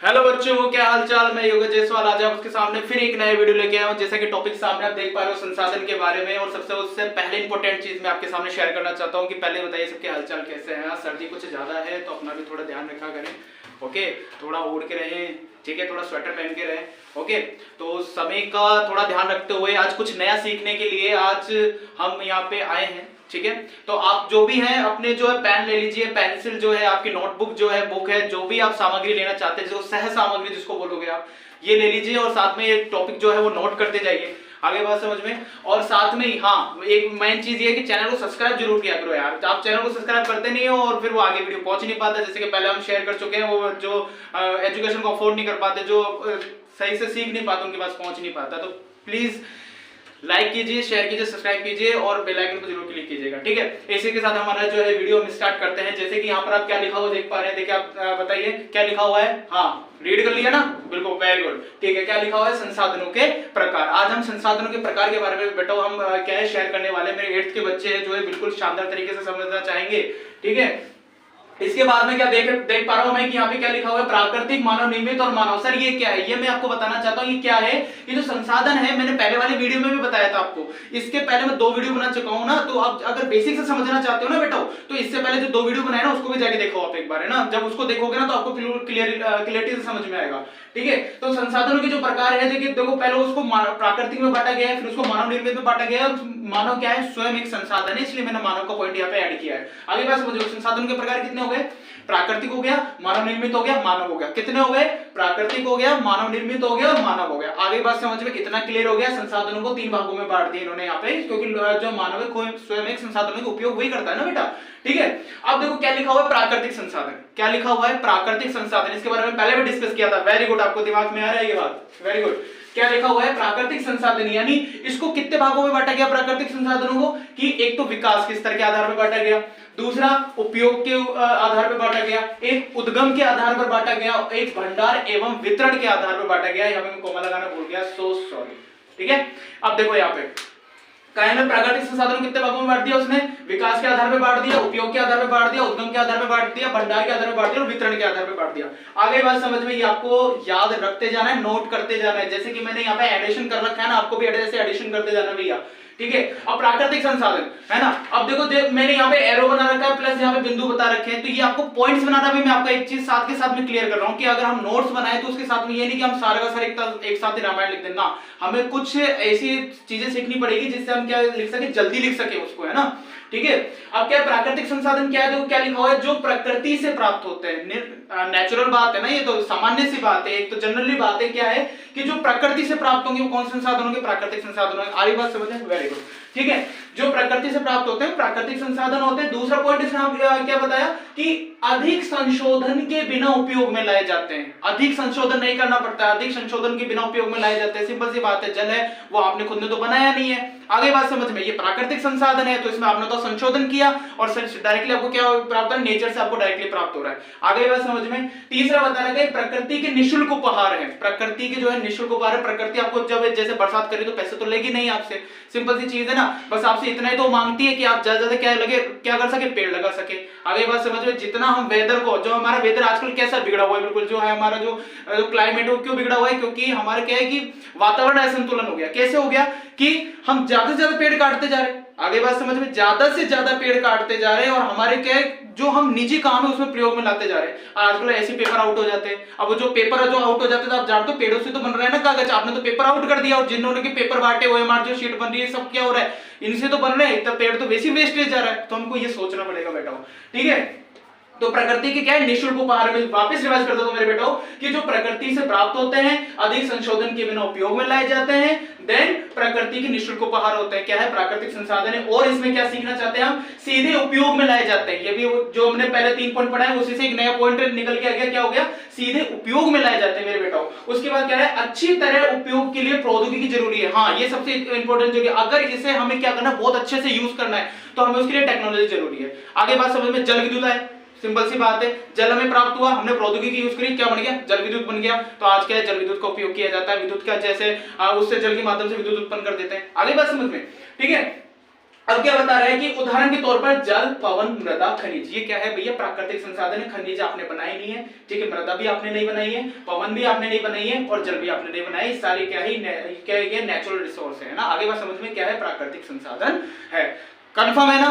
Hello बच्चों, क्या हाल चाल। मैं योगेश जायसवाल आज आपके सामने फिर एक नया वीडियो लेके आया हूं। जैसा कि टॉपिक सामने आप देख पा रहे हो संसाधन के बारे में। और सबसे उससे पहले इंपॉर्टेंट चीज मैं आपके सामने शेयर करना चाहता हूं कि पहले बताइए सबके हालचाल कैसे हैं। सर्दी कुछ ज्यादा है तो अपना भी थोड़ा ध्यान रखा करें। ओके, थोड़ा ओढ़ के रहें, ठीक है, थोड़ा स्वेटर पहन के रहें। ओके, तो समय का थोड़ा ध्यान रखते हुए आज कुछ नया सीखने के लिए आज हम यहाँ पे आए हैं। ठीक है, तो आप जो भी हैं अपने जो है पेन ले लीजिए, पेंसिल जो है, आपकी नोटबुक जो है, बुक है, जो भी आप सामग्री लेना चाहते हैं, जो सह सामग्री जिसको बोलोगे आप, ये ले लीजिए और साथ में ये टॉपिक जो है वो नोट करते जाइए। आगे बात समझ में। और साथ में हाँ, एक मेन चीज ये है कि चैनल को सब्सक्राइब जरूर किया करो यार। आप चैनल को सब्सक्राइब करते नहीं हो और फिर वो आगे वीडियो पहुंच नहीं पाता। जैसे कि पहले हम शेयर कर चुके हैं, वो जो एजुकेशन को अफोर्ड नहीं कर पाते, जो सही से सीख नहीं पाते, उनके पास पहुंच नहीं पाता। तो प्लीज लाइक कीजिए, शेयर कीजिए, सब्सक्राइब कीजिए और बेल आइकन को जरूर क्लिक कीजिएगा। ठीक है, इसी के साथ हमारा जो है वीडियो हम स्टार्ट करते हैं। जैसे कि यहाँ पर आप क्या लिखा हुआ देख पा रहे हैं, देखिए आप बताइए क्या लिखा हुआ है। हाँ, रीड कर लिया ना, बिल्कुल, वेरी गुड। ठीक है, क्या लिखा हुआ है, संसाधनों के प्रकार। आज हम संसाधनों के प्रकार के बारे में बेटा हम क्या है शेयर करने वाले। मेरे 8th के बच्चे हैं जो है बिल्कुल शानदार तरीके से समझना चाहेंगे। ठीक है, इसके बाद में क्या देख पा रहा हूं मैं कि यहाँ पे क्या लिखा हुआ है, प्राकृतिक, मानव निर्मित और मानव। सर ये क्या है, ये मैं आपको बताना चाहता हूँ। ये क्या है, ये जो संसाधन है, मैंने पहले वाले वीडियो में भी बताया था आपको। इसके पहले मैं 2 वीडियो बना चुका हूँ ना। तो आप अगर बेसिक से समझना चाहते हो ना बेटा, तो इससे पहले जो 2 वीडियो बनाए ना उसको भी जाके देखो आप एक बार, है ना। जब उसको देखोगे ना तो आपको क्लियरिटी से समझ में आएगा। ठीक है, तो संसाधनों के जो प्रकार है, देखिए देखो, पहले उसको प्राकृतिक में बांटा गया है, फिर उसको मानव निर्मित में बांटा गया है। मानव क्या है, स्वयं एक संसाधन है, इसलिए मैंने मानव का पॉइंट यहाँ पे ऐड किया है। आगे बात समझो, संसाधनों के प्रकार कितने हो गए, प्राकृतिक हो गया, मानव निर्मित हो गया, मानव हो गया। कितने हो गए, प्राकृतिक हो गया, मानव निर्मित हो गया और मानव हो गया। आगे बात समझ में इतना क्लियर हो गया। संसाधनों को 3 भागों में बांट दिया इन्होंने यहाँ पे, क्योंकि जो मानव है स्वयं एक संसाधनों का उपयोग वही करता है ना बेटा। ठीक है, अब देखो क्या लिखा हुआ है, प्राकृतिक संसाधन। क्या लिखा हुआ है, प्राकृतिक संसाधन। इसके बारे में पहले भी डिस्कस किया था। वेरी गुड, आपको दिमाग में आ रहा है ये बात, वेरी गुड। क्या लिखा हुआ है, प्राकृतिक संसाधन, यानी इसको कितने भागों में बांटा गया प्राकृतिक संसाधनों को, कि एक तो विकास के स्तर के आधार पर बांटा गया, दूसरा उपयोग के आधार पर बांटा गया, एक उद्गम के आधार पर बांटा गया, एक भंडार एवं वितरण के आधार पर बांटा गया। यहाँ पे मैं कोमा लगाना भूल गया, सो सॉरी। ठीक है, अब देखो यहाँ पे में प्राकृतिक संसाधनों कितने भागों में बांट दिया उसने, विकास के आधार पर बांट दिया, उपयोग के आधार पर बांट दिया, उद्गम के आधार पर बांट दिया, भंडार के आधार पर बांट दिया और वितरण के आधार पर बांट दिया। आगे बात समझ में, ये आपको याद रखते जाना है, नोट करते जाना है। जैसे कि मैंने यहाँ पे एडिशन कर रखा है ना, आपको भी ऐसे एडिशन करते जाना भैया। ठीक है, अब प्राकृतिक संसाधन है ना। अब देखो मैंने यहाँ पे एरो बना रखा है, प्लस यहाँ पे बिंदु बता रखे हैं। तो ये आपको पॉइंट्स बनाना भी मैं आपका एक चीज साथ के साथ में क्लियर कर रहा हूँ कि अगर हम नोट्स बनाए तो उसके साथ में ये नहीं कि हम सारा का सारा एक साथ ही रामायण लिख देना। हमें कुछ ऐसी चीजें सीखनी पड़ेगी जिससे हम क्या लिख सके, जल्दी लिख सके उसको, है ना। ठीक है, अब क्या प्राकृतिक संसाधन क्या है, देखो क्या लिखा हुआ है, जो प्रकृति से प्राप्त होते हैं। नेचुरल बात है ना, ये तो सामान्य सी बात है, एक तो जनरली बात है। क्या है कि जो प्रकृति से प्राप्त होंगे वो कौन से संसाधन होंगे, प्राकृतिक संसाधन होंगे। आगे बात समझे, वेरी गुड। ठीक है, जो प्रकृति से प्राप्त होते हैं प्राकृतिक संसाधन होते हैं। दूसरा पॉइंट इसमें क्या बताया कि अधिक संशोधन के बिना उपयोग में लाए जाते हैं। अधिक संशोधन नहीं करना पड़ता है, अधिक संशोधन के बिना उपयोग में लाए जाते हैं। सिंपल सी बात है, जल है वो आपने खुद ने तो बनाया नहीं है। आगे बात समझ में, ये प्राकृतिक संसाधन है तो इसमें आपने तो संशोधन किया और डायरेक्टली आपको क्या प्राप्त है, नेचर से आपको डायरेक्टली प्राप्त हो रहा है। आगे बात समझ में, तीसरा बताया गया प्रकृति के निःशुल्क उपहार है। प्रकृति के जो है निःशुल्क उपहार है। प्रकृति आपको जब जैसे बरसात करी तो पैसे तो लेगी नहीं आपसे, सिंपल सी चीज है ना। बस आपसे इतना ही तो मांगती है कि आप ज्यादा से क्या कर सके, पेड़ लगा सके। आगे बात समझ में, जितना हम वेदर को, जो हमारा वेदर आजकल कैसा बिगड़ा हुआ है, बिल्कुल जो है हमारा जो क्लाइमेट है वो क्यों बिगड़ा हुआ है, क्योंकि हमारा क्या है कि वातावरण असंतुलन हो गया। कैसे हो गया कि हम ज्यादा से ज्यादा पेड़ काटते जा रहे हैं। आगे बात समझ में, ज्यादा से ज्यादा पेड़ काटते जा रहे हैं और हमारे क्या है, जो हम निजी काम है उसमें प्रयोग में लाते जा रहे हैं। आजकल ऐसे पेपर आउट हो जाते हैं। अब जो पेपर जो आउट हो जाते हैं तो आप जानते हो पेड़ों से तो बन रहा है ना कागज। आपने तो पेपर आउट कर दिया और जिन्होंने के पेपर बांटे हुए, हमारी जो शीट बन रही है, सब क्या हो रहा है, इनसे तो बन रहे हैं, तो पेड़ तो वैसे वेस्टेज जा रहा है। तो हमको ये सोचना पड़ेगा बेटा। ठीक है, तो प्रकृति के क्या है, निःशुल्क उपहार में वापस रिवाइज कर दो मेरे बेटाओ कि जो प्रकृति से प्राप्त होते हैं, अधिक संशोधन के बिना उपयोग में लाए जाते हैं, देन प्रकृति के निःशुल्क उपहार होते हैं। क्या है, प्राकृतिक संसाधन है। और इसमें क्या सीखना चाहते हैं हम, सीधे उपयोग में लाए जाते हैं। ये भी जो हमने पहले 3 पॉइंट पढ़ा है उसी से एक नया पॉइंट निकल के आ गया। क्या हो गया, सीधे उपयोग में लाए जाते हैं मेरे बेटाओ। उसके बाद क्या है, अच्छी तरह उपयोग के लिए प्रौद्योगिकी जरूरी है। हाँ, ये सबसे इंपॉर्टेंट जो, अगर इसे हमें क्या करना है, बहुत अच्छे से यूज करना है तो हमें उसके लिए टेक्नोलॉजी जरूरी है। आगे बात समझ में, जल विद्युत है, सिंपल सी बात है, जल हमें प्राप्त हुआ, हमने प्रौद्योगिकी यूज करी, क्या बन गया, जल विद्युत बन गया। तो आज क्या है, जल विद्युत का उपयोग किया जाता है। विद्युत का जैसे उससे जल के माध्यम से विद्युत उत्पन्न कर देते हैं। आगे बात समझ में, ठीक है। अब क्या बता रहा है कि उदाहरण के तौर पर जल, पवन, मृदा, खनिज, ये क्या है भैया? प्राकृतिक संसाधन है। खनिज आपने बनाई नहीं है, ठीक है, मृदा भी आपने नहीं बनाई है, पवन भी आपने नहीं बनाई है और जल भी आपने नहीं बनाई। सारी क्या है? क्या नेचुरल रिसोर्स है ना। आगे बात समझ में क्या है? प्राकृतिक संसाधन है। कंफर्म है ना?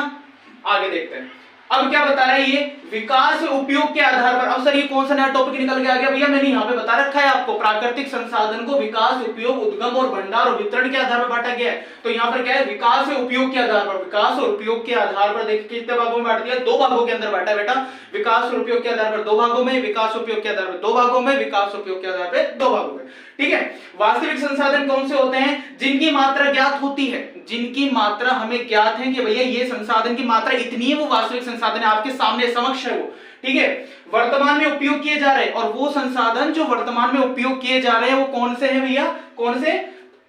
आगे देखते हैं। अब क्या बता रहा है ये? विकास उपयोग के आधार पर। अब सर ये कौन सा नया टॉपिक निकल के आ गया भैया? मैंने यहाँ पे बता रखा है आपको, प्राकृतिक संसाधन को विकास, उपयोग, उद्गम और भंडार और वितरण के आधार पर बांटा गया है। तो यहाँ पर क्या है? विकास और उपयोग के आधार पर, विकास और उपयोग के आधार पर देखिए कितने भागों में बांट दिया? 2 भागों के अंदर बांटा बेटा। विकास और उपयोग के आधार पर 2 भागों में, विकास उपयोग के आधार पर 2 भागों में, विकास उपयोग के आधार पर 2 भागों में, ठीक है। वास्तविक संसाधन कौन से होते हैं? जिनकी मात्रा ज्ञात होती है, जिनकी मात्रा हमें ज्ञात है कि भैया ये संसाधन की मात्रा इतनी है, वो वास्तविक संसाधन है, आपके सामने समक्ष है वो, ठीक है। वर्तमान में उपयोग किए जा रहे हैं, और वो संसाधन जो वर्तमान में उपयोग किए जा रहे हैं वो कौन से हैं भैया? कौन से?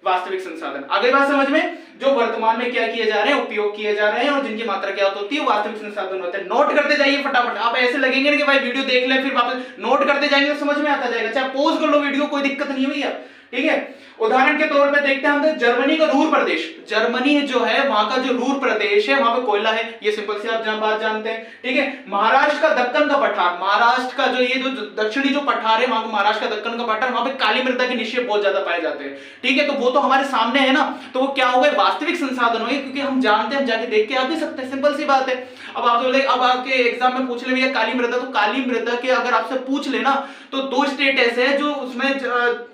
वास्तविक संसाधन। आगे बात समझ में, जो वर्तमान में क्या किए जा रहे हैं? उपयोग किए जा रहे हैं, और जिनकी मात्रा क्या होती है? वास्तविक संसाधन होते हैं। नोट करते जाइए फटाफट। आप ऐसे लगेंगे ना कि भाई वीडियो देख ले फिर वापस नोट करते जाएंगे तो समझ में आता जाएगा। चाहे पॉज कर लो वीडियो, कोई दिक्कत नहीं है भैया, ठीक है। उदाहरण के तौर पे देखते हैं हम, जर्मनी का रूर प्रदेश, जर्मनी जो है वहां का जो रूर प्रदेश है वहां पे कोयला है, ये सिंपल सी आप बात जानते हैं, ठीक है। महाराष्ट्र का दक्कन का पठार, महाराष्ट्र का जो ये जो दक्षिणी जो पठार है वहां को महाराष्ट्र का दक्कन का पठार, वहां पे काली मृदा के निक्षेप बहुत ज्यादा पाए जाते हैं, ठीक है। तो वो तो हमारे सामने है ना, तो वो क्या हो गए? वास्तविक संसाधन हो गए, क्योंकि हम जानते हैं, हम जाके देख के आ भी सकते हैं, सिंपल सी बात है। अब आप बोले, अब आपके एग्जाम में पूछ ले भैया काली मृदा, तो काली मृदा के अगर आपसे पूछ लेना तो 2 स्टेट ऐसे हैं जो उसमें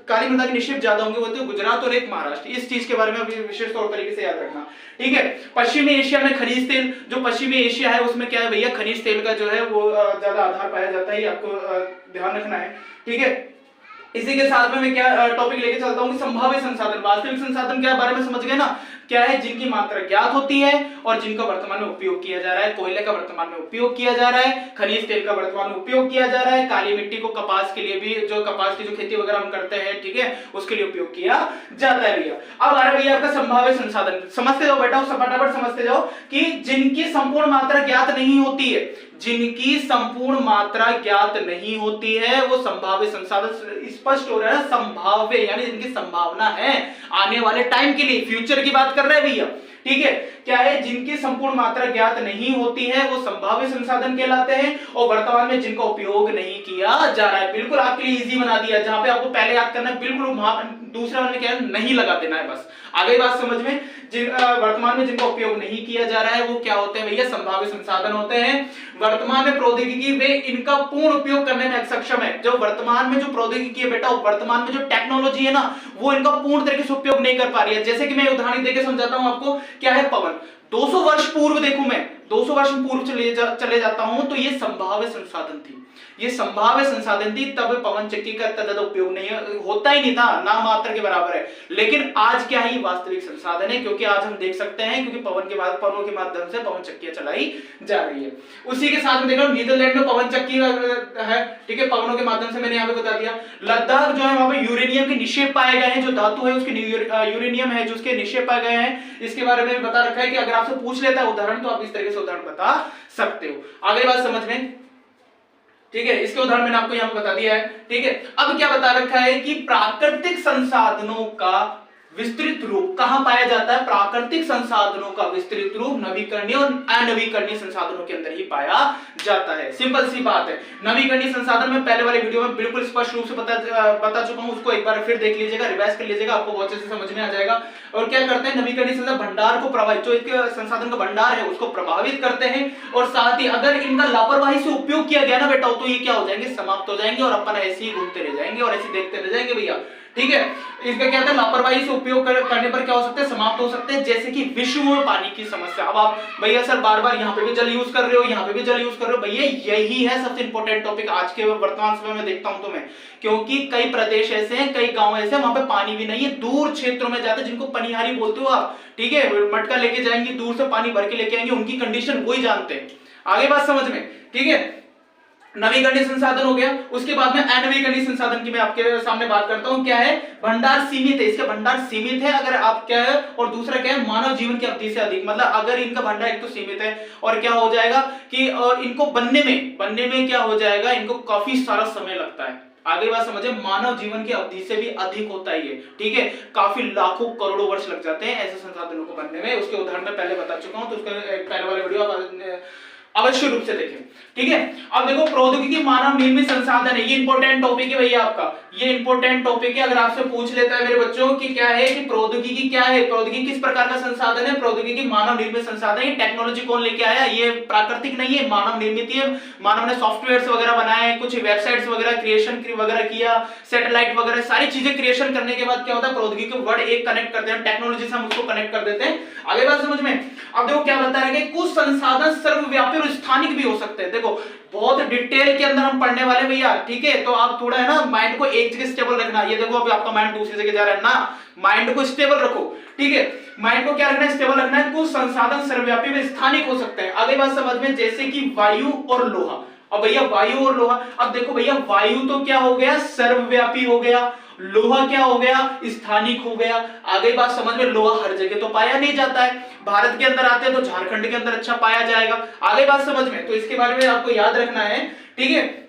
काली मृदा के निक्षेप ज्यादा होंगे, वो तो गुजरात और एक महाराष्ट्र। इस चीज के बारे में अभी विशेष तौर तरीके से याद रखना, ठीक है। पश्चिमी एशिया में खनिज तेल, जो पश्चिमी एशिया है उसमें क्या है भैया? खनिज तेल का जो है वो ज्यादा आधार पाया जाता है, ये आपको ध्यान रखना है, ठीक है। इसी के साथ में मैं क्या टॉपिक लेके चलता हूँ? संभावित संसाधन। वास्तविक संसाधन के बारे में समझ गए ना? क्या है? जिनकी मात्रा ज्ञात होती है और जिनका वर्तमान में उपयोग किया जा रहा है। कोयले का वर्तमान में उपयोग किया जा रहा है, खनिज तेल का वर्तमान में उपयोग किया जा रहा है, काली मिट्टी को कपास के लिए भी, जो कपास की जो खेती वगैरह हम करते हैं, ठीक है, उसके लिए उपयोग किया जाता है भैया। अब आ रहा है भैया आपका संभावित संसाधन। समझते जाओ बेटा, फटाफट समझते जाओ कि जिनकी संपूर्ण मात्रा ज्ञात नहीं होती है, जिनकी संपूर्ण मात्रा ज्ञात नहीं होती है वो संभावित संसाधन। स्पष्ट हो रहा है, संभाव्य यानी जिनकी संभावना है आने वाले टाइम के लिए, फ्यूचर की बात कर रहे हैं भैया, ठीक है। क्या है? जिनकी संपूर्ण मात्रा ज्ञात नहीं होती है वो संभाव्य संसाधन कहलाते हैं, और वर्तमान में जिनका उपयोग नहीं किया जा रहा है। बिल्कुल आपके लिए इजी बना दिया, जहां पे आपको पहले याद करना है, बिल्कुल दूसरा वाले क्या है? नहीं लगा देना है बस। आगे बात समझ में, वर्तमान में जिनका उपयोग नहीं किया जा रहा है वो क्या होते हैं भैया? संभाव्य संसाधन होते हैं। वर्तमान में प्रौद्योगिकी वे इनका पूर्ण उपयोग करने में सक्षम है। जो वर्तमान में जो प्रौद्योगिकी है बेटा, वर्तमान में जो टेक्नोलॉजी है ना, वो इनका पूर्ण तरीके से उपयोग नहीं कर पा रही है। जैसे कि मैं उदाहरण देके समझाता हूं आपको, क्या है? पवन। 200 वर्ष पूर्व देखूं मैं, 200 वर्ष पूर्व चले जाता हूं तो ये संभाव्य संसाधन थी, ये संभाव्य संसाधन थी, तब पवन चक्की का ज्यादा उपयोग नहीं होता ही नहीं था, ना मात्र के बराबर है। लेकिन आज क्या है? वास्तविक संसाधन है, क्योंकि आज हम देख सकते हैं, क्योंकि पवनों के माध्यम से पवन चक्कियां चलाई जा रही है। उसी के साथ में देखो नीदरलैंड में पवन चक्की है, ठीक है, पवनों के माध्यम से, मैंने यहाँ पे बता दिया। लद्दाख जो है वहां पे यूरेनियम के निक्षेप पाए गए हैं, जो धातु है उसके यूरेनियम है जो उसके निक्षेप पाए गए हैं। इसके बारे में बता रखा है कि अगर आपसे पूछ लेता है उदाहरण तो आप इस तरीके से उदाहरण बता सकते हो। आगे बात समझ में, ठीक है, इसके उदाहरण मैंने आपको यहां पर बता दिया है, ठीक है। अब क्या बता रखा है कि प्राकृतिक संसाधनों का विस्तृत रूप कहां पाया जाता है? प्राकृतिक संसाधनों का विस्तृत रूप नवीकरणीय और अनवीकरणीय संसाधनों के अंदर ही पाया जाता है। सिंपल सी बात है। नवीकरणीय संसाधन में पहले वाले वीडियो में बिल्कुल स्पष्ट रूप से बता चुका हूं, उसको एक बार फिर देख लीजिएगा, रिवाइज कर लीजिएगा, आपको बहुत अच्छे से समझ में आ जाएगा। और क्या करते हैं? नवीकरणीय संसाधन भंडार को प्रभावित, जो एक संसाधन का भंडार है उसको प्रभावित करते हैं, और साथ ही अगर इनका लापरवाही से उपयोग किया गया ना बेटा, तो ये क्या हो जाएंगे? समाप्त हो जाएंगे, और अपन ऐसे ही घूमते रह जाएंगे और ऐसे देखते रह जाएंगे भैया, ठीक है। इसका क्या होता है? लापरवाही से उपयोग करने पर क्या हो सकते हैं? समाप्त हो सकते हैं, जैसे कि विश्व में पानी की समस्या। अब आप भैया सर बार बार यहाँ पे भी जल यूज कर रहे हो, यहाँ पे भी जल यूज कर रहे हो, भैया यही है सबसे इंपॉर्टेंट टॉपिक आज के वर्तमान समय में देखता हूं तो मैं, क्योंकि कई प्रदेश ऐसे हैं, कई गांव ऐसे हैं वहां पे पानी भी नहीं है, दूर क्षेत्रों में जाते हैं, जिनको पनिहारी बोलते हो आप, ठीक है, मटका लेके जाएंगे, दूर से पानी भर के लेके आएंगे, उनकी कंडीशन वही जानते हैं। आगे बात समझ में, ठीक है। नवीकरणीय संसाधन हो गया। उसके बाद में अनवीकरणीय संसाधन की मैं आपके सामने बात करता हूं। क्या है? भंडार सीमित है, इसका भंडार सीमित है अगर आप क्या है, और दूसरा क्या है? मानव जीवन की अवधि से अधिक, मतलब अगर इनका भंडार एक तो सीमित है, और क्या हो जाएगा कि इनको बनने में क्या हो जाएगा? इनको काफी सारा समय लगता है। आगे बात समझे, मानव जीवन की अवधि से भी अधिक होता ही है, ठीक है। काफी लाखों करोड़ों वर्ष लग जाते हैं ऐसे संसाधनों को बनने में। उसके उदाहरण मैं पहले बता चुका हूं, तो उसका पहले वाला वीडियो आप अवश्य रूप से देखें, ठीक है। अब देखो, प्रौद्योगिकी मानव निर्मित संसाधन है, ये इंपॉर्टेंट टॉपिक है भैया आपका, ये इंपॉर्टेंट टॉपिक है। अगर आपसे पूछ लेता है मेरे बच्चों कि क्या है, कि प्रौद्योगिकी क्या है, प्रौद्योगिकी किस प्रकार का संसाधन है, प्रौद्योगिकी मानव निर्मित संसाधन है। टेक्नोलॉजी कौन लेके आया, ये प्राकृतिक नहीं है, मानव निर्मित है। मानव ने सॉफ्टवेयर वगैरह बनाए, कुछ वेबसाइट्स वगैरह क्रिएशन वगैरह किया, सैटेलाइट वगैरह सारी चीजें क्रिएशन करने के बाद क्या होता है, प्रौद्योगिकी वर्ड एक कनेक्ट करते हैं, टेक्नोलॉजी से हम उसको कनेक्ट कर देते हैं। आगे बात समझ में। अब देखो क्या बता रहे हैं कि कुछ संसाधन सर्वव्यापी और स्थानिक भी हो सकते हैं। देखो बहुत डिटेल के अंदर हम पढ़ने वाले भैया, ठीक है। तो आप थोड़ा है ना माइंड को एक जगह स्टेबल रखना। ये देखो अभी आपका माइंड दूसरी जगह जा रहा है ना, माइंड को स्टेबल रखो, ठीक है। माइंड को क्या रखना है, स्टेबल रखना है। कुछ संसाधन सर्वव्यापी व स्थानिक हो सकते हैं। आगे बात समझ में, जैसे कि वायु और लोहा। अब भैया वायु और लोहा, अब देखो भैया वायु तो क्या हो गया, सर्वव्यापी हो गया, लोहा क्या हो गया, स्थानिक हो गया। आगे बात समझ में, लोहा हर जगह तो पाया नहीं जाता है, भारत के अंदर आते हैं तो झारखंड के अंदर अच्छा पाया जाएगा। आगे बात समझ में, तो इसके बारे में आपको याद रखना है, ठीक है।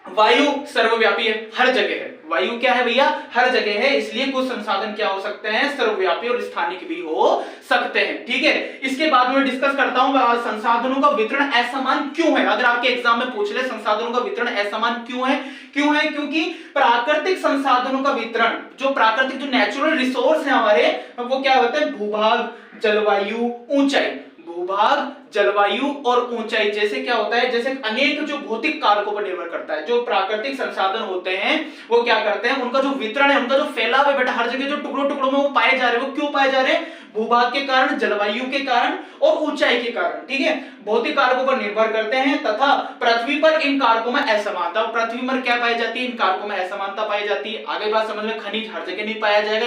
वायु सर्वव्यापी है, हर जगह है। वायु क्या है भैया, हर जगह है, इसलिए कुछ संसाधन क्या हो सकते हैं, सर्वव्यापी और स्थानिक भी हो सकते हैं, ठीक है। इसके बाद में डिस्कस करता हूं संसाधनों का वितरण असमान क्यों है। अगर आपके एग्जाम में पूछ ले संसाधनों का वितरण असमान क्यों है, क्योंकि प्राकृतिक संसाधनों का वितरण, जो प्राकृतिक जो नेचुरल रिसोर्स है हमारे, वो क्या होते हैं, भूभाग, जलवायु, ऊंचाई। भूभाग, जलवायु और ऊंचाई जैसे क्या होता है, जैसे अनेक जो भौतिक कारकों पर निर्भर करता है। जो प्राकृतिक संसाधन होते हैं वो क्या करते हैं, उनका जो वितरण है, उनका जो फैलाव है बेटा, हर जगह जो टुकड़ों टुकड़ों में वो पाए जा रहे हैं, वो क्यों पाए जा रहे हैं, भूभाग के कारण, जलवायु के कारण और ऊंचाई के कारण, ठीक है। भौतिक कारकों पर निर्भर करते हैं तथा पृथ्वी पर इन कारकों में असमानता, पृथ्वी पर क्या पाई जाती है, इन कारकों में असमानता पाई जाती है। आगे बात समझ में, खनिज हर जगह नहीं पाया जाएगा,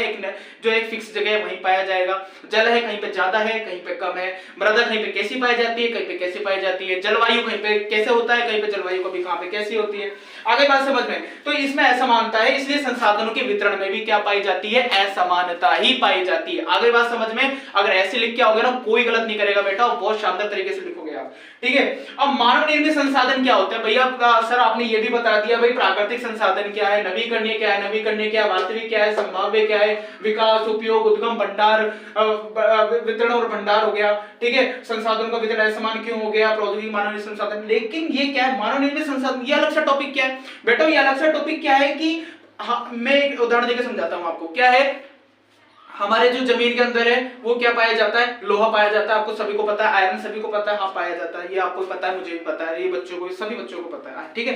एक फिक्स जगह है वहीं पाया जाएगा। जल है कहीं पे ज्यादा है, कहीं पे कम है। मृदा कहीं पे कैसी पाई जाती है, कहीं पे कैसी पाई जाती है। जलवायु कहीं पे कैसे होता है, कहीं पे जलवायु कभी कहां पे कैसी होती है। आगे बात समझ में, तो इसमें असमानता है, इसलिए संसाधनों के वितरण में भी क्या पाई जाती है, असमानता ही पाई जाती है। आगे बात समझ में, अगर ऐसे लिख के आओगे ना, कोई गलत नहीं करेगा बेटा, बहुत शानदार तरीके से लिखोगे आप, ठीक है। अब मानव निर्मित संसाधन क्या होते हैं भैया, सर आपने ये भी बता दिया भाई, प्राकृतिक संसाधन क्या है, नवीकरणीय क्या है, नवीकरणीय क्या है, वास्तविक क्या है, संभाव्य क्या है, विकास, उपयोग, उद्गम, भंडार, वितरण और भंडार हो गया, ठीक है। संसाधनों का वितरण असमान क्यों हो गया, प्रौद्योगिकी मानव निर्मित संसाधन। लेकिन ये क्या है, मानव निर्मित संसाधन, ये अलग सा टॉपिक क्या है बेटा, ये अलग सा टॉपिक क्या है कि मैं एक उदाहरण देकर समझाता हूं आपको। क्या है, हमारे जो जमीन के अंदर है वो क्या पाया जाता है, लोहा पाया जाता है, आपको सभी को पता है। आयरन सभी को पता है, हाँ पाया जाता है, ये आपको पता है, मुझे भी पता है, ये बच्चों को, सभी बच्चों को पता है, ठीक है।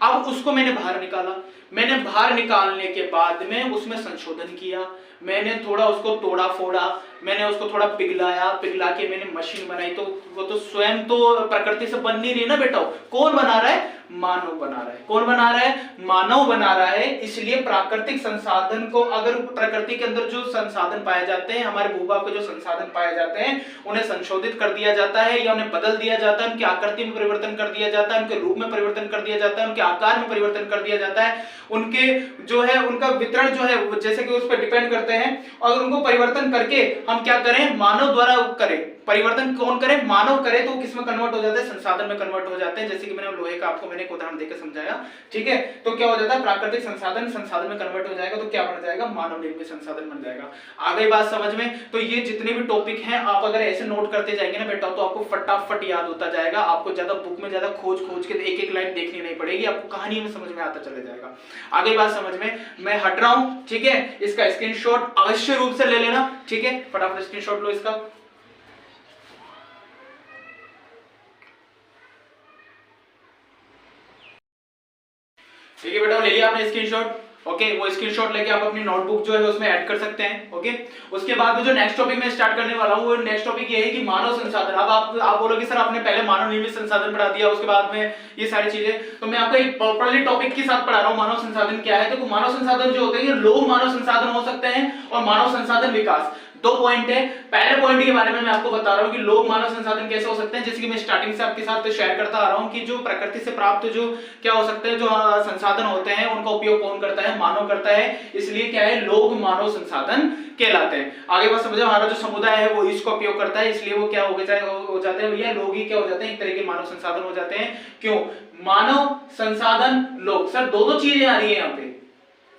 अब उसको मैंने बाहर निकाला, मैंने बाहर निकालने के बाद में उसमें संशोधन किया, मैंने थोड़ा उसको तोड़ा फोड़ा, मैंने उसको थोड़ा पिघला के मैंने मशीन बनाई। तो वो तो स्वयं तो प्रकृति से बन नहीं रही ना बेटा, कौन बना रहा है, मानव बना रहा है। कौन बना रहा है, मानव बना रहा है। इसलिए प्राकृतिक संसाधन को, अगर प्रकृति के अंदर जो संसाधन पाए जाते हैं, हमारे भूभाग के जो संसाधन पाए जाते हैं, उन्हें संशोधित कर दिया जाता है या उन्हें बदल दिया जाता है, उनकी आकृति में परिवर्तन कर दिया जाता है, उनके रूप में परिवर्तन कर दिया जाता है, उनके आकार में परिवर्तन कर दिया जाता है, उनके जो है उनका वितरण जो है जैसे कि उस पर डिपेंड करते हैं। और उनको परिवर्तन करके हम क्या करें, मानव द्वारा करें, परिवर्तन कौन करे, मानव करे, तो किस में कन्वर्ट हो जाते हैं, संसाधन में कन्वर्ट हो जाते हैं। जैसे कि मैंने लोहे का आपको मैंने एक उदाहरण देकर समझाया, ठीक है। तो क्या हो जाता है, प्राकृतिक संसाधन संसाधन में कन्वर्ट हो जाएगा, तो क्या बन जाएगा, मानव निर्मित संसाधन बन जाएगा। आगे बात समझ में। तो ये जितने भी टॉपिक हैं आप अगर ऐसे नोट करते जाएंगे ना बेटा, तो आपको फटाफट याद होता जाएगा। आपको ज्यादा बुक में ज्यादा खोज के एक एक लाइन देखनी नहीं पड़ेगी, आपको कहानी में समझ में आता चला जाएगा। आगे बात समझ में, मैं हट रहा हूं, ठीक है। इसका स्क्रीनशॉट अवश्य रूप से ले लेना, ठीक है, फटाफट स्क्रीनशॉट लो इसका। ठीक है बेटा, ले लिया आपने स्क्रीनशॉट, ओके। वो स्क्रीनशॉट लेके आप अपनी नोटबुक जो है उसमें ऐड कर सकते हैं, ओके। उसके बाद में जो नेक्स्ट टॉपिक मैं स्टार्ट करने वाला हूँ, वो नेक्स्ट टॉपिक ये है कि मानव संसाधन। अब आप बोलोगे सर आपने पहले मानव निर्मित संसाधन पढ़ा दिया, उसके बाद में ये सारी चीजें, तो मैं आपको एक प्रॉपर्ली टॉपिक के साथ पढ़ा रहा हूँ। मानव संसाधन क्या है, तो मानव संसाधन जो होते हैं, लोग मानव संसाधन हो सकते हैं और मानव संसाधन विकास। दो पॉइंट है। पहले पॉइंट के बारे में मैं आपको बता रहा हूं कि लोग मानव संसाधन कैसे हो सकते हैं, जैसे कि मैं स्टार्टिंग से आपके साथ शेयर करता आ रहा हूं कि जो प्रकृति से प्राप्त जो क्या हो सकते हैं, जो संसाधन होते हैं उनका उपयोग कौन करता है, मानव करता है। इसलिए क्या है, लोग मानव संसाधन कहलाते हैं। आगे बात समझो, हमारा जो समुदाय है वो इसको उपयोग करता है, इसलिए वो क्या हो जाते हैं भैया, लोग ही क्या हो जाते हैं, एक तरह के मानव संसाधन हो जाते हैं। क्यों, मानव संसाधन लोग, सर दो चीजें आ रही है यहाँ पे,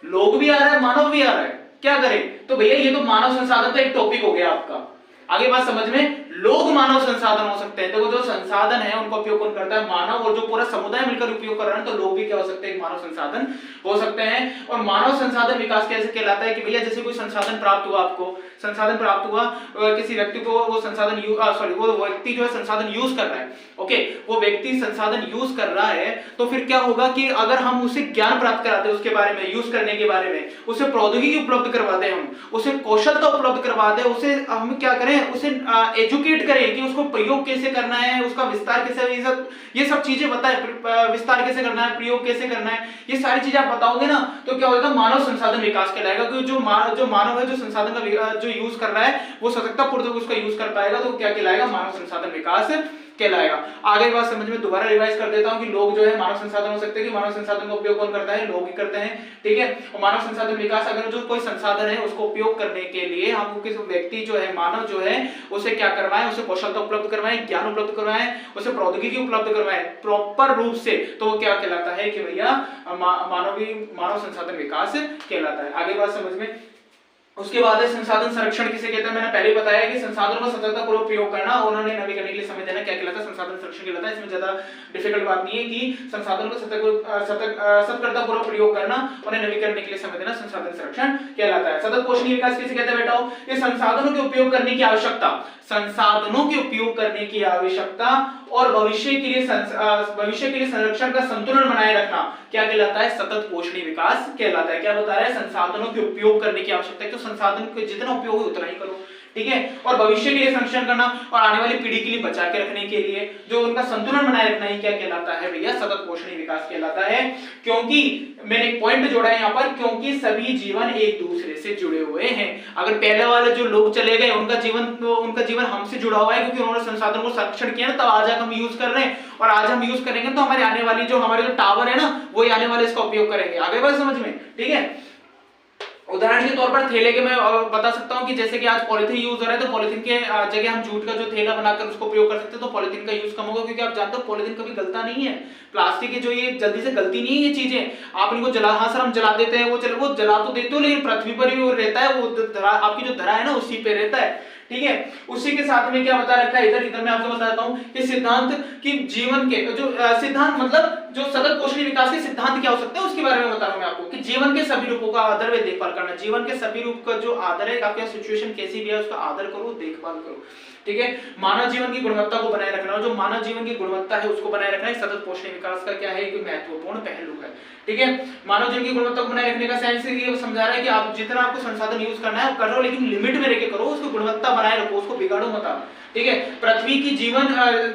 लोग भी आ रहा है मानव भी आ रहा है, क्या करें। तो भैया ये तो मानव संसाधन तो एक टॉपिक हो गया आपका। आगे बात समझ में, लोग मानव संसाधन हो सकते हैं, देखो जो संसाधन है उनका उपयोग कौन करता है, मानव, और जो पूरा समुदाय मिलकर उपयोग कर रहा है तो लोग भी क्या हो सकते हैं, एक मानव संसाधन हो सकते हैं। और मानव संसाधन विकास कैसे कहलाता है कि भैया जैसे कोई संसाधन प्राप्त हुआ, आपको संसाधन प्राप्त हुआ, किसी व्यक्ति को वो संसाधन वो व्यक्ति जो है संसाधन यूज कर रहा है, ओके, वो व्यक्ति संसाधन यूज कर रहा है, तो फिर क्या होगा कि अगर हम उसे ज्ञान प्राप्त कराते हैं उसके बारे में, यूज करने के बारे में, उसे प्रौद्योगिकी उपलब्ध करवा दें, हम उसे कौशलता उपलब्ध करवा दें, उसे हम क्या करें, उसे एजुकेट करें कि उसको प्रयोग कैसे करना है, उसका विस्तार कैसे, ये सब चीजें बताएं, विस्तार कैसे करना है, प्रयोग कैसे करना है, ये सारी चीजें आप बताओगे ना तो क्या होगा, मानव संसाधन विकास कहलाएगा। क्योंकि जो मानव है, जो संसाधन का जो यूज कर रहा है वो सशक्तपूर्वक उसका यूज कर पाएगा, तो क्या कहलाएगा, मानव संसाधन विकास कहलाएगा। आगे बात समझ में दोबारा रिवाइज कर देता हूं कि लोग जो है मानव संसाधन हो सकते हैं, कि मानव संसाधन का उपयोग कौन करता है, लोग ही करते हैं, ठीक है। और मानव संसाधन विकास, अगर जो कोई संसाधन है उसको उपयोग करने के लिए हम किसी व्यक्ति जो है, मानव जो है, उसे क्या करवाएं, उसे कौशलता उपलब्ध करवाएं, ज्ञान उपलब्ध करवाएं, उसे प्रौद्योगिकी उपलब्ध करवाएं प्रॉपर रूप से, तो वो क्या कहलाता है कि भैया मानव संसाधन विकास कहलाता है। आगे बात समझ में, उसके बाद है संसाधन संरक्षण किसे कहते हैं, मैंने पहले बताया कि संसाधनों का सतततापूर्वक प्रयोग करना, उन्होंने नवीकरण करने के लिए समय देना, क्या कहलाता है, संसाधन संरक्षण कहलाता है। इसमें ज्यादा डिफिकल्ट बात नहीं है कि संसाधनों का सतततापूर्वक प्रयोग करना, उन्हें नवीकरण करने के लिए समय देना, संसाधन संरक्षण कहलाता है। सतत पोषणीय विकास किसे कहते हैं बेटाओ, ये संसाधनों के उपयोग करने की आवश्यकता, संसाधनों के उपयोग करने की आवश्यकता और भविष्य के लिए संरक्षण का संतुलन बनाए रखना, क्या कहलाता है, सतत पोषणीय विकास कहलाता है। क्या बता रहा है, संसाधनों के उपयोग करने की आवश्यकता है, तो संसाधन के जितना उपयोग हो उतना ही करो, ठीक है। और भविष्य के लिए संरक्षण करना और आने वाली पीढ़ी के लिए बचा के रखने के लिए जो उनका संतुलन बनाए रखना, ही क्या कहलाता है भैया, सतत पोषणीय विकास कहलाता है। क्योंकि मैंने एक पॉइंट जोड़ा है यहाँ पर, क्योंकि सभी जीवन एक दूसरे से जुड़े हुए हैं। अगर पहले वाले जो लोग चले गए उनका जीवन हमसे जुड़ा हुआ है, क्योंकि उन्होंने संसाधन को संरक्षण किया ना, तब आज हम यूज कर रहे हैं, और आज हम यूज करेंगे तो हमारे आने वाली हमारे जो टावर है ना, वही आने वाले इसका उपयोग करेंगे। आगे बात समझ में, ठीक है। उदाहरण के तौर पर थैले के मैं बता सकता हूं कि जैसे कि आज पॉलिथीन यूज हो रहा है, तो पॉलिथीन के जगह हम जूट का जो थैला बनाकर उसको उपयोग कर सकते हैं, तो पॉलिथीन का यूज कम होगा, क्योंकि आप जानते हो पॉलिथीन कभी गलता नहीं है। प्लास्टिक की जो ये जल्दी से गलती नहीं है, ये चीजें आप इनको हम जला देते हैं, वो जला तो देते हो, लेकिन पृथ्वी पर ही वो रहता है, वो आपकी जो धरा है ना उसी पे रहता है, ठीक है। उसी के साथ में क्या बता रखा है, इधर मैं आपको बताता हूं कि सिद्धांत की जीवन के जो सिद्धांत, मतलब जो सतत पोषणीय विकास के सिद्धांत क्या हो सकते हैं उसके बारे में बता रहा हूं मैं आपको, कि जीवन के सभी रूपों का आदर व देखभाल करना, जीवन के सभी रूप का जो आदर है, आपकी सिचुएशन कैसी भी है उसका आदर करो, देखभाल करो, ठीक है। मानव जीवन की गुणवत्ता को बनाए रखना, और जो मानव जीवन की गुणवत्ता है उसको बनाए रखना, सतत पोषणीय विकास का क्या है, एक महत्वपूर्ण पहलू है, ठीक है। मानव जीवन की गुणवत्ता को बनाए रखने का साइंस ये समझा रहा है कि आप जितना आपको संसाधन यूज करना है करो, लेकिन लिमिट में रहकर करो, उसकी गुणवत्ता बनाए रखो, उसको बिगाड़ो मत, ठीक है। पृथ्वी की जीवन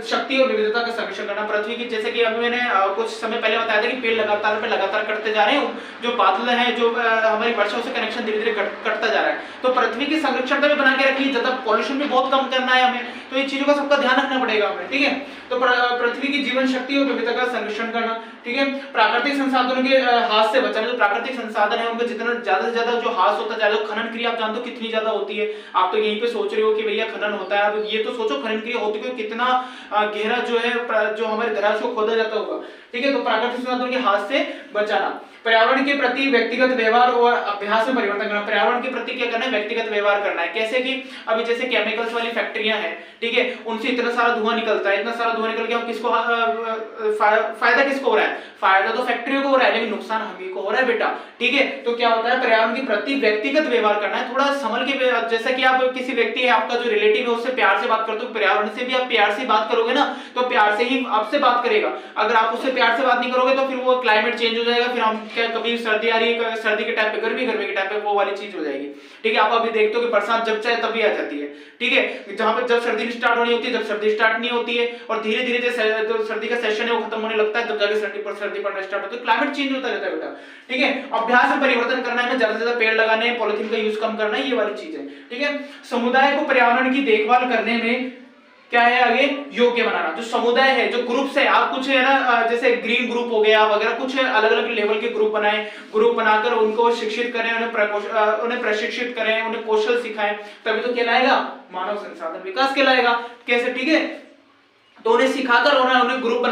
शक्ति और विविधता का संरक्षण करना, पृथ्वी की, जैसे कि अभी मैंने कुछ समय पहले बताया था कि पेड़ लगातार कटते जा रहे हैं, जो बादल है, जो हमारी वर्षा से कनेक्शन धीरे धीरे कटता जा रहा है, तो पृथ्वी की संरक्षण भी बना के रखनी, ज्यादा पॉल्यूशन भी बहुत कम करना है हमें, तो ये चीजों का सबका ध्यान रखना पड़ेगा हमें, ठीक है। तो पृथ्वी की जीवन शक्ति और विविधता का संरक्षण करना, ठीक है। प्राकृतिक संसाधनों के हाथ से बचाना, जो प्राकृतिक संसाधन है उनका जितना ज्यादा से ज्यादा जो हाथ होता जा रहा है, खनन क्रिया आप जानते हो कितनी ज्यादा होती है, आप तो यहीं पे सोच रहे हो कि भैया खनन होता है, अब ये तो सोचो खनन क्रिया होती है कितना गहरा जो है, जो हमारे धरा को खोदा जाता होगा, ठीक है। तो प्राकृतिक संसाधनों के हाथ से बचाना, पर्यावरण के प्रति व्यक्तिगत व्यवहार और अभ्यास में परिवर्तन करना, पर्यावरण के प्रति क्या करना है, व्यक्तिगत व्यवहार करना है। कैसे कि अभी जैसे केमिकल्स वाली फैक्ट्रियां हैं, ठीक है, उनसे इतना सारा धुआं निकलता है, इतना सारा धुआं निकल के किसको फायदा किसको हो रहा है, फायदा तो फैक्ट्रियों को हो रहा है, लेकिन नुकसान हम ही को हो रहा है बेटा, ठीक है। तो क्या होता है, पर्यावरण के प्रति व्यक्तिगत व्यवहार करना है, थोड़ा संभल के, जैसा कि आप किसी व्यक्ति है, आपका जो रिलेटिव है, उससे प्यार से बात करते हो, पर्यावरण से भी आप प्यार से बात करोगे ना, तो प्यार से ही आपसे बात करेगा। अगर आप उससे प्यार से बात नहीं करोगे तो फिर वो क्लाइमेट चेंज हो जाएगा, फिर हम क्या, कभी सर्दी आ रही है, सर्दी के टाइम पे गर्मी, गर्मी के टाइम पे वो वाली चीज हो जाएगी, ठीक है। आप अभी देखते हो कि बरसात जब चाहे तभी आ जाती है, ठीक है, जहां पे जब सर्दी स्टार्ट होनी होती है, जब सर्दी स्टार्ट नहीं होती है, और धीरे धीरे जो सर्दी का सेशन है वो खत्म होने लगता है, तब जाके सर्दी ऊपर सर्दी पड़ना स्टार्ट होती है, क्लाइमेट चेंज होता रहता है बेटा, ठीक है। अभ्यास में परिवर्तन करना है, ज्यादा से ज्यादा पेड़ लगाने, पॉलिथीन का यूज कम करना है, ये वाली चीज है, ठीक है। समुदाय को पर्यावरण की देखभाल करने में क्या है आगे, योग्य बनाना। जो समुदाय है, जो ग्रुप्स है, आप कुछ है ना जैसे ग्रीन ग्रुप हो गया वगैरह, कुछ अलग अलग लेवल के ग्रुप बनाएं, ग्रुप बनाकर उनको शिक्षित करें, उन्हें प्रशिक्षित करें, उन्हें कौशल सिखाएं, तभी तो कहलाएगा मानव संसाधन विकास कहलाएगा। कैसे, ठीक है। तो उन्हें सिखाकर उन्हें ग्रुप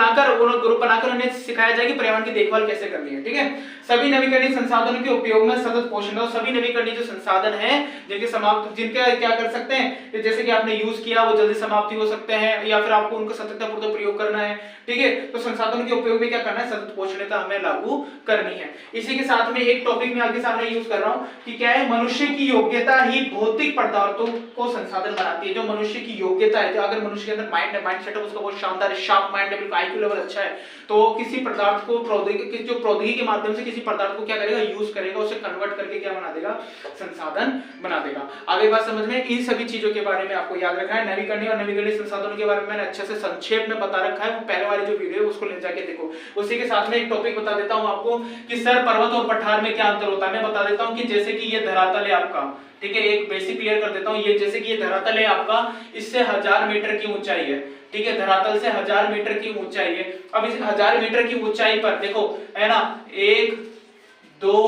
बनाकर उन्हें सिखाया जाए कि पर्यावरण की देखभाल कैसे करनी है, ठीक है। सभी नवीकरणीय संसाधनों के उपयोग में सतत पोषण दो। सभी नवीकरणीय जो संसाधन हैं जिनका क्या कर सकते हैं, जैसे कि आपने यूज किया वो जल्दी समाप्ति हो सकते हैं, या फिर आपको उनका सततपूर्वक प्रयोग करना है, ठीक है। तो संसाधनों के उपयोग में क्या करना है, सतत पोषणीयता हमें लागू करनी है। इसी के साथ में एक टॉपिक में आपके सामने यूज कर रहा हूं कि क्या है, मनुष्य की योग्यता ही भौतिक पदार्थों को संसाधन बनाती है। जो मनुष्य की योग्यता है, जो अगर मनुष्य के अंदर माइंड सेट है, उसका बहुत शानदार शार्प माइंड है, बिल्कुल आईक्यू लेवल अच्छा है, तो किसी पदार्थ को प्रौद्योगिकी के माध्यम से किसी पदार्थ को क्या करेगा, यूज करेगा, उसे कन्वर्ट करके क्या बना देगा, संसाधन बना देगा। आगे बात समझ में, इन सभी चीजों के बारे में आपको याद रखना है। नवीकरणीय और नवीकरणीय संसाधनों के बारे में मैंने अच्छे से संक्षेप में बता रखा है, वो पहले वाली जो वीडियो है उसको ले जाके देखो। उसी के साथ में एक टॉपिक बता देता हूं आपको कि सर, पर्वत और पठार में क्या अंतर होता है। मैं बता देता हूं कि जैसे कि ये धरातल है आपका, ठीक है, एक बेसिक क्लियर कर देता हूं। ये जैसे कि ये धरातल है आपका, इससे 1000 मीटर की ऊंचाई है, ठीक है, धरातल से 1000 मीटर की ऊंचाई है। अब इस 1000 मीटर की ऊंचाई पर देखो, है ना, 1 2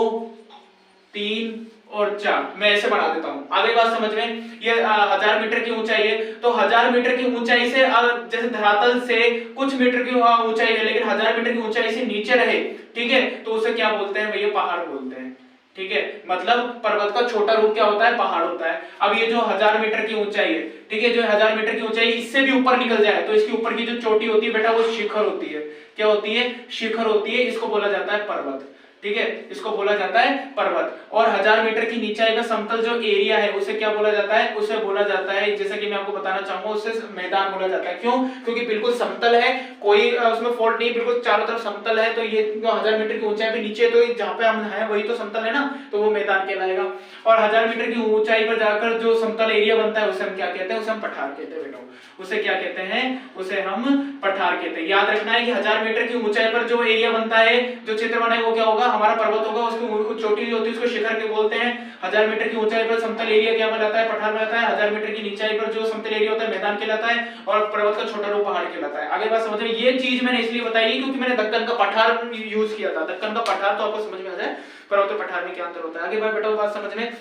3 और 4, मैं ऐसे बना देता हूं, आगे बात समझ में। ये 1000 मीटर की ऊंचाई है, तो 1000 मीटर की ऊंचाई से जैसे धरातल से कुछ मीटर की ऊंचाई है, लेकिन 1000 मीटर की ऊंचाई से नीचे रहे, ठीक है, तो उसे क्या बोलते हैं भैया, पहाड़ बोलते हैं, ठीक है। मतलब पर्वत का छोटा रूप क्या होता है, पहाड़ होता है। अब ये जो 1000 मीटर की ऊंचाई है, ठीक है, जो 1000 मीटर की ऊंचाई इससे भी ऊपर निकल जाए तो इसके ऊपर की जो चोटी होती है बेटा, वो शिखर होती है। क्या होती है, शिखर होती है, इसको बोला जाता है पर्वत, ठीक है, इसको बोला जाता है पर्वत। और 1000 मीटर की नीचाई का समतल जो एरिया है उसे क्या बोला जाता है, उसे बोला जाता है, जैसा कि मैं आपको बताना चाहूंगा, उसे मैदान बोला जाता है। क्यों, क्योंकि बिल्कुल समतल है, कोई उसमें फॉल्ट नहीं, बिल्कुल चारों तरफ समतल है। तो ये जो 1000 मीटर की ऊंचाई पे नीचे, तो जहां पे हम हैं वही तो समतल है ना, तो वो मैदान कहलाएगा। और 1000 मीटर की ऊंचाई पर जाकर जो समतल एरिया बनता है उसे हम क्या कहते हैं, उसे हम पठार कहते हैं बेटा, उसे क्या कहते हैं, उसे हम पठार कहते हैं। याद रखना है कि 1000 मीटर की ऊंचाई पर जो एरिया बनता है, जो क्षेत्र बना है, वो क्या होगा, हमारा पर्वत होगा, उसकी चोटी जो होती है उसको शिखर के बोलते हैं। 1000 मीटर की ऊंचाई पर समतल एरिया क्या कहलाता है, पठार कहलाता है। 1000 मीटर की नीचाई पर जो समतल एरिया होता है मैदान कहलाता है, और पर्वत का छोटा रूप पहाड़ कहलाता है। आगे बात समझ में, ये चीज मैंने इसलिए बताई है क्योंकि मैंने दक्कन का पठार यूज किया था। दक्कन का पठार तो आपको समझ में आ जाए, पर्वत और पठार में क्या अंतर होता है। आगे बात बेटा बात समझ में,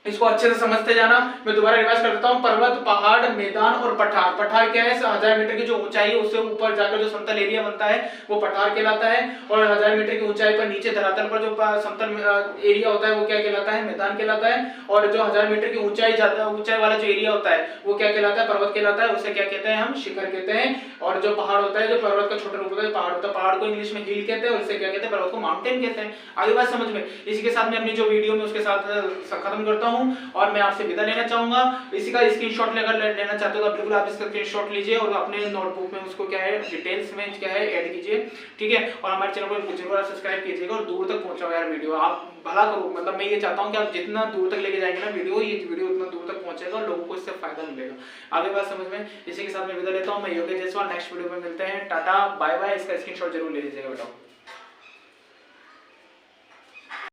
इसको अच्छे से समझते जाना। मैं दोबारा रिवाइज कर देता हूं, पर्वत, पहाड़, मैदान और पठार। पठार क्या है, 1000 मीटर की जो ऊंचाई है उससे ऊपर जाकर जो समतल एरिया बनता है वो पठार कहलाता है। और 1000 मीटर की ऊंचाई पर नीचे धरातल पर जो समतल एरिया होता है वो क्या कहलाता है, मैदान कहलाता है। और जो 1000 मीटर की ऊंचाई वाला जो एरिया होता है वो क्या कहलाता है, पर्वत कहलाता है, उसे क्या कहते हैं, हम शिखर कहते हैं। और जो पहाड़ होता है, जो पर्वत का छोटा रूप होता है, पहाड़ होता है, पहाड़ को इंग्लिश में हिल कहते हैं, और इसे क्या कहते हैं, पर्वत को माउंटेन कहते हैं। आगे बात समझ में। इसी के साथ मैं अपनी जो वीडियो में उसके साथ खत्म करता हूं और मैं आपसे विदा लेना चाहूंगा। इसी का स्क्रीनशॉट लेना चाहते हो तो बिल्कुल आप इसका स्क्रीनशॉट लीजिए और अपने नोटबुक में उसको क्या है, डिटेल्स में क्या है ऐड कीजिए, ठीक है। और हमारे चैनल को जरूर सब्सक्राइब कीजिएगा और दूर तक पहुंचाओ यार वीडियो, आप भला करो। मतलब मैं ये चाहता हूं कि आप जितना दूर तक लेके जाएंगे ना वीडियो, ये वीडियो उतना दूर तक पहुंचेगा और लोगों को इससे फायदा मिलेगा। आगे बात समझ में। इसी के साथ मैं विदा लेता हूं, मैं योगेश जायसवाल। नेक्स्ट वीडियो में मिलते हैं, टाटा बाय बाय। इसका स्क्रीनशॉट जरूर ले लीजिएगा बेटा।